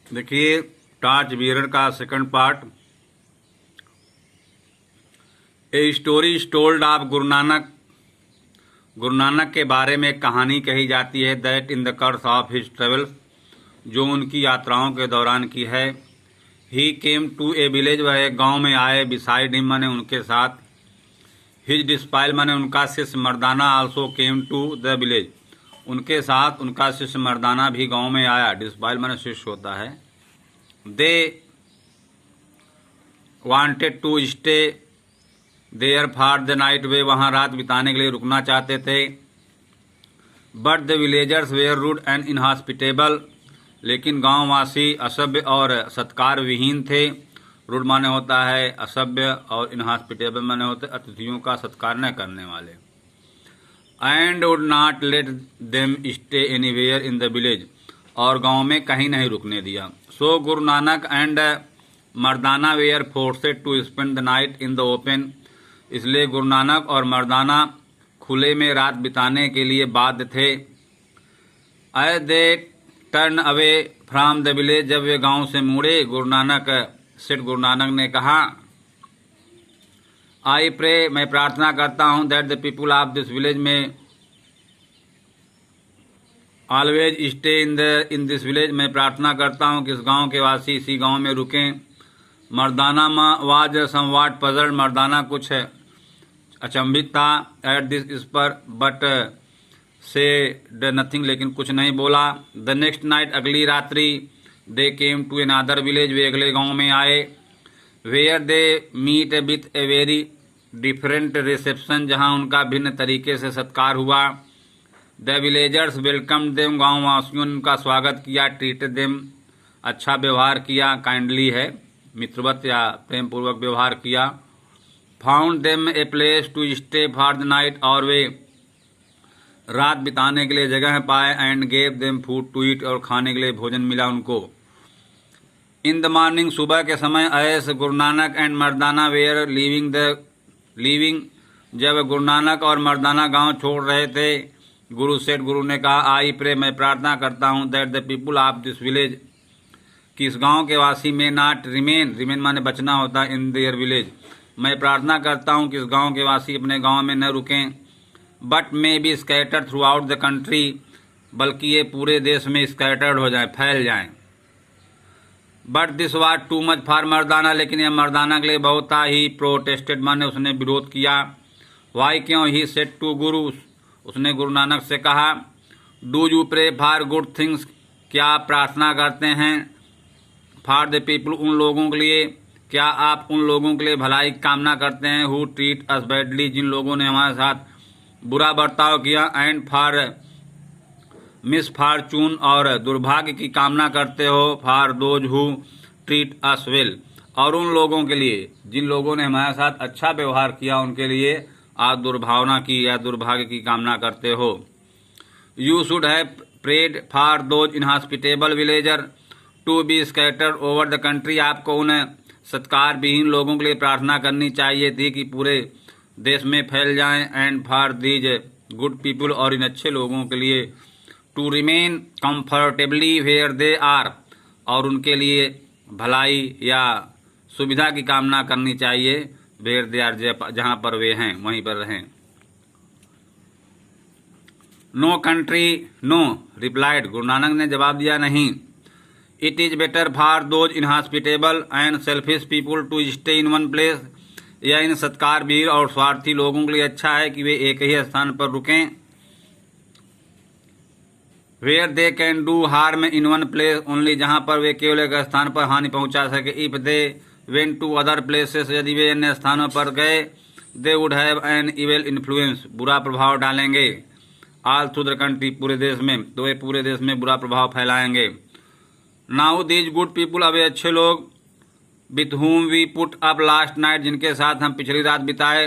देखिए, torch bearer का second part. A story told of Guru Nanak के बारे में एक कहानी कही जाती है that in the course of his travels, जो उनकी यात्राओं के दौरान की है। ही केम टू ए विलेज, वह एक गांव में आए। बिसाइड हिम माने उनके साथ। हिज डिस्पाइल माने उनका शिष्य Mardana also came to the village, उनके साथ उनका शिष्य मर्दाना भी गांव में आया। डिस्पाइल माने शिष्य होता है। They wanted to stay there for the night, वे वहां रात बिताने के लिए रुकना चाहते थे। But the villagers were rude and inhospitable, लेकिन गांववासी असभ्य और सत्कार विहीन थे। रूड माने होता है असभ्य और इनहॉस्पिटेबल माने होते अतिथियों का सत्कार न करने वाले। And would not let them stay anywhere in the village, और गांव में कहीं नहीं रुकने दिया। So Guru Nanak and Mardana were forced to spend the night in the open, इसलिए गुरु नानक और मर्दाना खुले में रात बिताने के लिए बाध्य थे। As they turn away from the village, जब वे गांव से मुड़े, गुरु नानक ने कहा, आई प्रे, मैं प्रार्थना करता हूं, that the people of this village में always stay in this village, मैं प्रार्थना करता हूं कि इस गांव के वासी इसी गांव में रुकें। मर्दाना वाज समवाट पजल्ड, मर्दाना कुछ अचंभित था एट दिस, इस पर। बट से ड नथिंग, लेकिन कुछ नहीं बोला। द नेक्स्ट नाइट, अगली रात्रि, they came to another village, वे अगले गांव में आए। Where they meet with a very different reception, जहां उनका भिन्न तरीके से सत्कार हुआ। द विलेजर्स वेलकम देम, गाँव वासियों ने उनका स्वागत किया। ट्रीट देम, अच्छा व्यवहार किया। काइंडली है, मित्रवत या प्रेम पूर्वक व्यवहार किया। Found them a place to stay for the night, और वे रात बिताने के लिए जगह पाए। And gave them food to eat, और खाने के लिए भोजन मिला उनको। इन द मॉर्निंग, सुबह के समय, as Guru Nanak and Mardana were leaving, जब गुरु नानक और मर्दाना गांव छोड़ रहे थे, गुरु ने कहा, आई प्रे, मैं प्रार्थना करता हूं, that the people of this village, कि इस गांव के वासी में नॉट रिमेन माने बचना होता है, इन देयर विलेज, मैं प्रार्थना करता हूं कि इस गांव के वासी अपने गांव में न रुकें। But may be scattered through out the country, बल्कि ये पूरे देश में स्कैटर्ड हो जाए, फैल जाएं। But this was too much for Mardana, लेकिन यह मर्दाना के लिए बहुत था। ही प्रोटेस्टेड माने उसने विरोध किया। वाई, क्यों? ही सेड टू गुरु, उसने गुरु नानक से कहा, do you pray for good things, क्या आप प्रार्थना करते हैं फॉर द पीपल, उन लोगों के लिए, क्या आप उन लोगों के लिए भलाई की कामना करते हैं, हु ट्रीट अस बैडली, जिन लोगों ने हमारे साथ बुरा बर्ताव किया। एंड फॉर मिसफॉर्चून, और दुर्भाग्य की कामना करते हो, for those who treat us well, और उन लोगों के लिए जिन लोगों ने हमारे साथ अच्छा व्यवहार किया, उनके लिए आप दुर्भावना की या दुर्भाग्य की कामना करते हो। You should have prayed for those inhospitable villager to be scattered over the country, आपको उन सत्कार विहीन लोगों के लिए प्रार्थना करनी चाहिए थी कि पूरे देश में फैल जाएं। And for these good people, और इन अच्छे लोगों के लिए, to remain comfortably where they are, और उनके लिए भलाई या सुविधा की कामना करनी चाहिए, वेयर दे आर, जहां पर वे हैं वहीं पर रहें। No country no, replied, Guru Nanak ने जवाब दिया, नहीं। It is better for those inhospitable and selfish people to stay in one place, यह इन सत्कार वीर और स्वार्थी लोगों के लिए अच्छा है कि वे एक ही स्थान पर रुकें। Where they can do harm in one place only, जहां पर वे केवल एक स्थान पर हानि पहुंचा सके। If they went to other places, यदि वे अन्य स्थानों पर गए, they would have an evil influence, बुरा प्रभाव डालेंगे। ऑल थ्रू द कंट्री, पूरे देश में, तो वे पूरे देश में बुरा प्रभाव फैलाएंगे। नाउ दीज गुड पीपुल, अब अच्छे लोग, with whom we put up last night, जिनके साथ हम पिछली रात बिताए,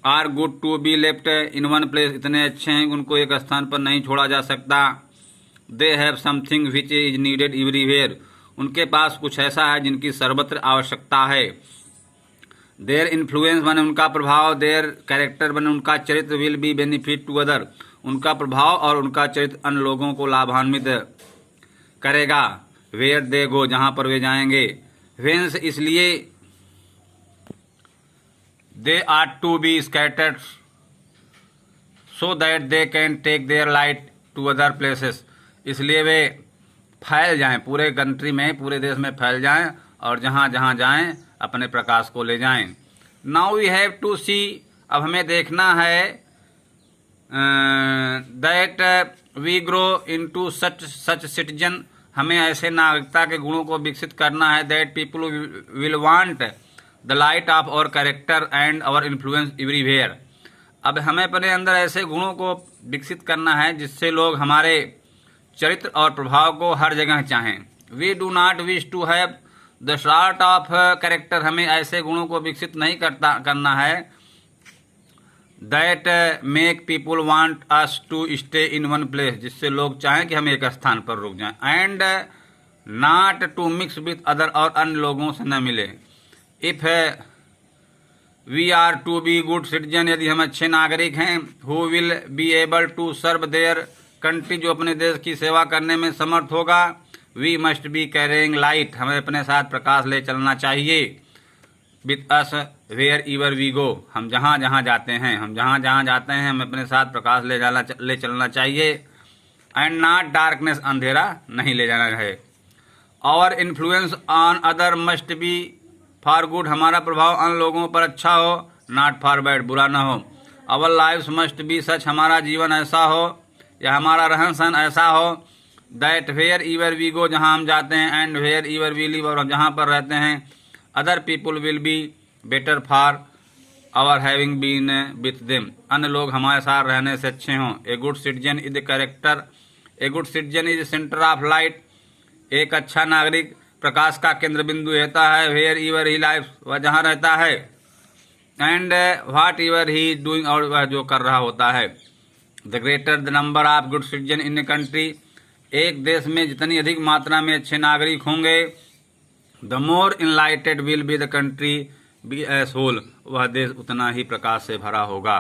are good to be left in one place, इतने अच्छे हैं उनको एक स्थान पर नहीं छोड़ा जा सकता। They have something which is needed everywhere, उनके पास कुछ ऐसा है जिनकी सर्वत्र आवश्यकता है। देयर इन्फ्लुएंस बने उनका प्रभाव, देयर कैरेक्टर बने उनका चरित्र, will be benefit to other, उनका प्रभाव और उनका चरित्र अन्य लोगों को लाभान्वित करेगा। वेयर दे गो, जहाँ पर वे जाएंगे। वेंस, इसलिए, they are to be scattered so that they can take their light to other places, इसलिए वे फैल जाएं, पूरे कंट्री में, पूरे देश में फैल जाएं और जहाँ जहाँ जाएं अपने प्रकाश को ले जाएं। Now we have to see, अब हमें देखना है that we grow into such citizen, हमें ऐसे नागरिकता के गुणों को विकसित करना है। That people will want the light of our character and our influence everywhere, अब हमें अपने अंदर ऐसे गुणों को विकसित करना है जिससे लोग हमारे चरित्र और प्रभाव को हर जगह चाहें। We do not wish to have the sort of character, हमें ऐसे गुणों को विकसित नहीं करना है that make people want us to stay in one place, जिससे लोग चाहें कि हम एक स्थान पर रुक जाएं। And not to mix with other, और अन्य लोगों से न मिले। If we are to be good citizen, यदि हम अच्छे नागरिक हैं, who will be able to serve their country, जो अपने देश की सेवा करने में समर्थ होगा। We must be carrying light, हमें अपने साथ प्रकाश ले चलना चाहिए। With us wherever we go, हम जहाँ जहाँ जाते हैं, हमें अपने साथ प्रकाश ले चलना चाहिए। एंड नॉट डार्कनेस, अंधेरा नहीं ले जाना है। और influence on other must be for good, हमारा प्रभाव अन्य लोगों पर अच्छा हो, नॉट फॉर बैड, बुरा ना हो। अवर लाइफ्स मस्ट बी सच, हमारा जीवन ऐसा हो या हमारा रहन सहन ऐसा हो। That wherever we go, जहाँ हम जाते हैं, and wherever we live, और जहाँ पर रहते हैं, other people will be better for our having been with them, अन्य लोग हमारे साथ रहने से अच्छे हों। A good citizen is the character, a good citizen is centre of light, एक अच्छा नागरिक प्रकाश का केंद्र बिंदु रहता है। वेयर एवर ही लाइफ, वह जहाँ रहता है। And what ever he doing, और वह जो कर रहा होता है। The greater the number of good citizen in a country, एक देश में जितनी अधिक मात्रा में अच्छे नागरिक होंगे, the more enlightened will be the country be as whole, वह देश उतना ही प्रकाश से भरा होगा।